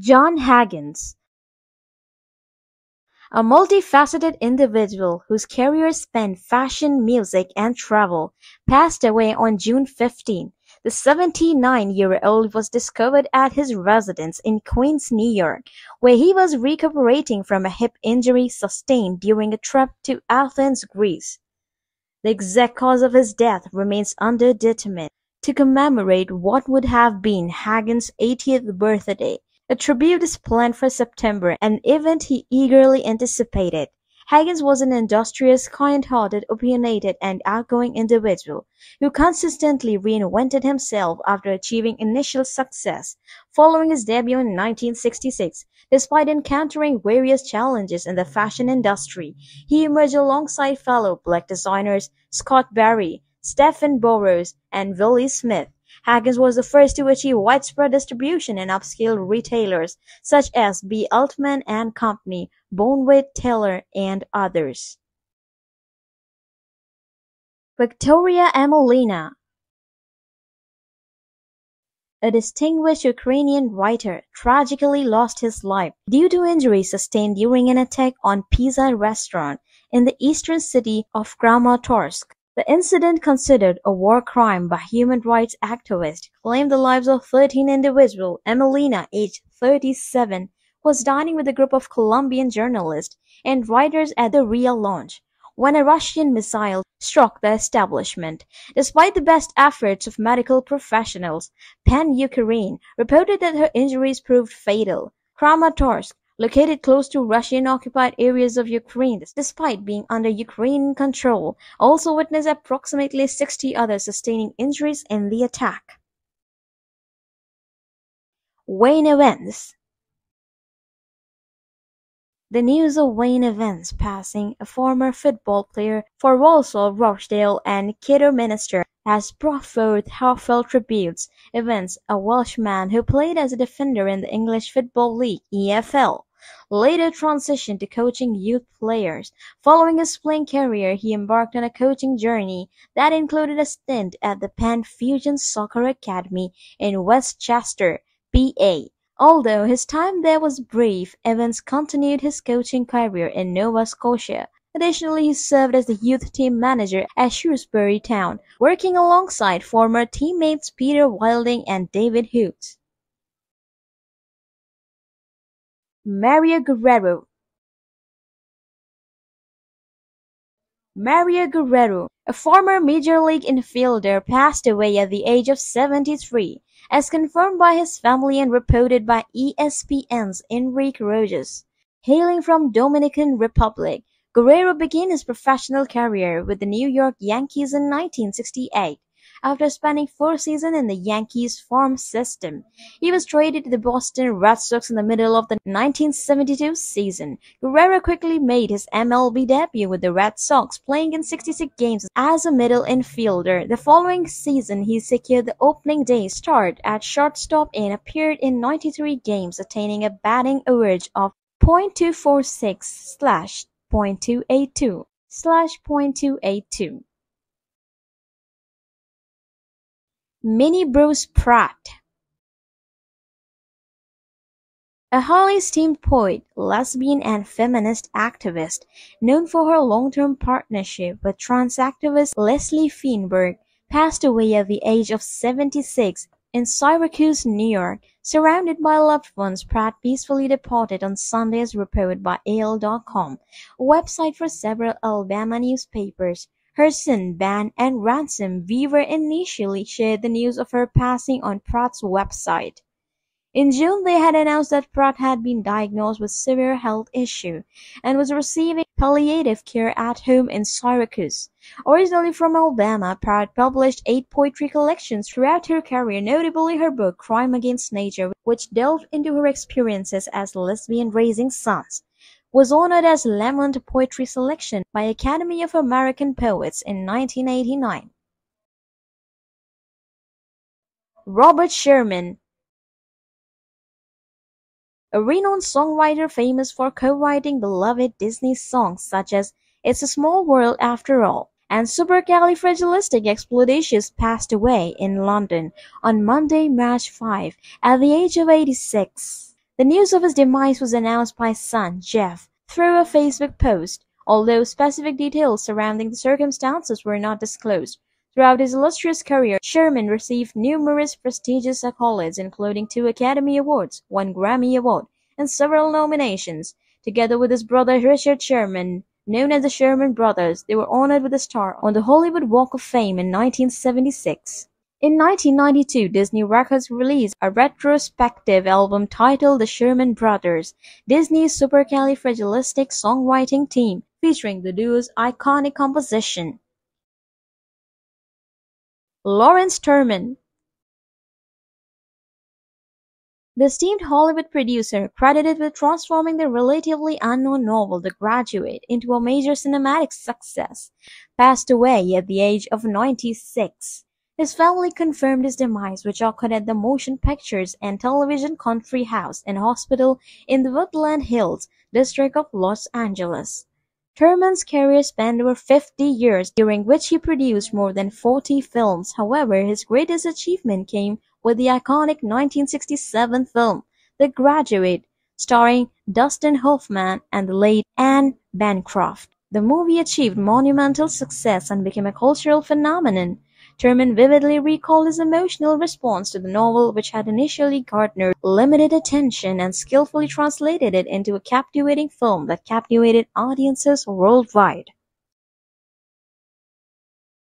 John Haggins, a multifaceted individual whose career spanned fashion, music, and travel, passed away on June 15. The 79-year-old was discovered at his residence in Queens, New York, where he was recuperating from a hip injury sustained during a trip to Athens, Greece. The exact cause of his death remains undetermined. To commemorate what would have been Haggins' 80th birthday, a tribute is planned for September, an event he eagerly anticipated. Haggins was an industrious, kind-hearted, opinionated, and outgoing individual who consistently reinvented himself after achieving initial success. Following his debut in 1966, despite encountering various challenges in the fashion industry, he emerged alongside fellow black designers Scott Barry, Stephen Burrows, and Willie Smith. Haggins was the first to achieve widespread distribution in upscale retailers such as B. Altman and Company, Bonwit Taylor, and others. Victoria Amelina, a distinguished Ukrainian writer, tragically lost his life due to injuries sustained during an attack on pizza restaurant in the eastern city of Kramatorsk. The incident, considered a war crime by human rights activists, claimed the lives of 13 individuals. Amelina, aged 37, was dining with a group of Colombian journalists and writers at the Ria Lounge when a Russian missile struck the establishment. Despite the best efforts of medical professionals, Pan-Ukraine reported that her injuries proved fatal. Kramatorsk, located close to Russian-occupied areas of Ukraine, despite being under Ukrainian control, also witnessed approximately 60 others sustaining injuries in the attack. Wayne Evans. The news of Wayne Evans passing, a former football player for Walsall, Rochdale, and Kidderminster, has brought forth heartfelt tributes. Evans, a Welshman who played as a defender in the English Football League (EFL), later transitioned to coaching youth players. Following his playing career, he embarked on a coaching journey that included a stint at the Pan Fusion Soccer Academy in Westchester, PA. Although his time there was brief, Evans continued his coaching career in Nova Scotia. Additionally, he served as the youth team manager at Shrewsbury Town, working alongside former teammates Peter Wilding and David Hughes. Mario Guerrero. Mario Guerrero, a former Major League infielder, passed away at the age of 73, as confirmed by his family and reported by ESPN's Enrique Rojas. Hailing from Dominican Republic, Guerrero began his professional career with the New York Yankees in 1968. After spending 4 seasons in the Yankees farm system, he was traded to the Boston Red Sox in the middle of the 1972 season. Guerrero quickly made his MLB debut with the Red Sox, playing in 66 games as a middle infielder. The following season, he secured the opening day start at shortstop and appeared in 93 games, attaining a batting average of .246/.282/.282. Minnie Bruce Pratt, a highly esteemed poet, lesbian, and feminist activist, known for her long-term partnership with trans activist Leslie Feinberg, passed away at the age of 76 in Syracuse, New York. Surrounded by loved ones, Pratt peacefully departed on Sunday, as reported by AL.com, a website for several Alabama newspapers. Her son, Ben, and Ransom Weaver initially shared the news of her passing on Pratt's website. In June, they had announced that Pratt had been diagnosed with severe health issue and was receiving palliative care at home in Syracuse. Originally from Alabama, Pratt published 8 poetry collections throughout her career, notably her book Crime Against Nature, which delved into her experiences as a lesbian raising sons. Was honored as Lamont Poetry Selection by Academy of American Poets in 1989. Robert Sherman, a renowned songwriter famous for co-writing beloved Disney songs such as It's a Small World After All and Supercalifragilisticexpialidocious, passed away in London on Monday, March 5, at the age of 86. The news of his demise was announced by his son, Jeff, through a Facebook post, although specific details surrounding the circumstances were not disclosed. Throughout his illustrious career, Sherman received numerous prestigious accolades, including 2 Academy Awards, 1 Grammy Award, and several nominations. Together with his brother Richard Sherman, known as the Sherman Brothers, they were honored with a star on the Hollywood Walk of Fame in 1976. In 1992, Disney Records released a retrospective album titled The Sherman Brothers, Disney's supercalifragilistic songwriting team, featuring the duo's iconic composition. Lawrence Turman. The esteemed Hollywood producer, credited with transforming the relatively unknown novel The Graduate into a major cinematic success, passed away at the age of 96. His family confirmed his demise, which occurred at the Motion Pictures and Television Country House and Hospital in the Woodland Hills district of Los Angeles. Turman's career spanned over 50 years, during which he produced more than 40 films. However, his greatest achievement came with the iconic 1967 film, The Graduate, starring Dustin Hoffman and the late Anne Bancroft. The movie achieved monumental success and became a cultural phenomenon. Turman vividly recalled his emotional response to the novel, which had initially garnered limited attention, and skillfully translated it into a captivating film that captivated audiences worldwide.